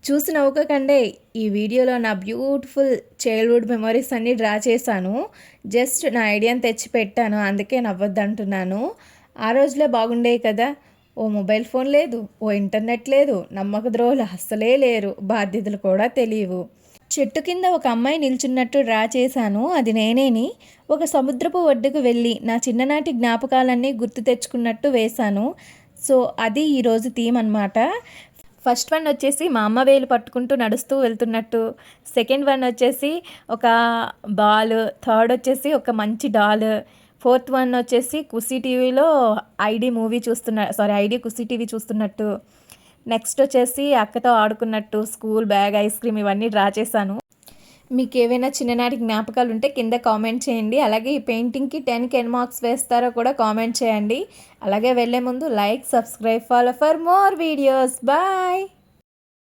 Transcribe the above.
చూసి నవ్వుకోకండే. ఈ వీడియోలో నా బ్యూటిఫుల్ చైల్డ్‌హుడ్ మెమోరీస్ అన్నీ డ్రా చేశాను. జస్ట్ నా ఐడియాని తెచ్చి పెట్టాను. అందుకే నవ్వొద్దంటున్నాను. ఆ రోజులే బాగుండేవి కదా! ఓ మొబైల్ ఫోన్ లేదు, ఓ ఇంటర్నెట్ లేదు, నమ్మకద్రోహులు అస్సలే లేరు, బాధ్యతలు కూడా తెలీవు. చెట్టు కింద ఒక అమ్మాయి నిల్చున్నట్టు డ్రా చేశాను. అది నేనేని. ఒక సముద్రపు ఒడ్డుకు వెళ్ళి నా చిన్ననాటి జ్ఞాపకాలన్నీ గుర్తు తెచ్చుకున్నట్టు వేశాను. సో అది ఈరోజు థీమ్ అనమాట. ఫస్ట్ వన్ వచ్చేసి మా అమ్మ వేలు పట్టుకుంటూ నడుస్తూ వెళ్తున్నట్టు, సెకండ్ వన్ వచ్చేసి ఒక బాల్, థర్డ్ వచ్చేసి ఒక మంచి డాల్, ఫోర్త్ వన్ వచ్చేసి కుసి టీవీలో ఐడి కుసి టీవీ చూస్తున్నట్టు, నెక్స్ట్ వచ్చేసి అక్కతో ఆడుకున్నట్టు, స్కూల్ బ్యాగ్, ఐస్ క్రీమ్ ఇవన్నీ డ్రా చేశాను. మీకు ఏవైనా చిన్ననాటి జ్ఞాపకాలు ఉంటే కింద కామెంట్ చేయండి. అలాగే ఈ పెయింటింగ్కి 10కి ఎన్ని మార్క్స్ వేస్తారో కూడా కామెంట్ చేయండి. అలాగే వెళ్ళే ముందు like, subscribe, follow for more videos. Bye.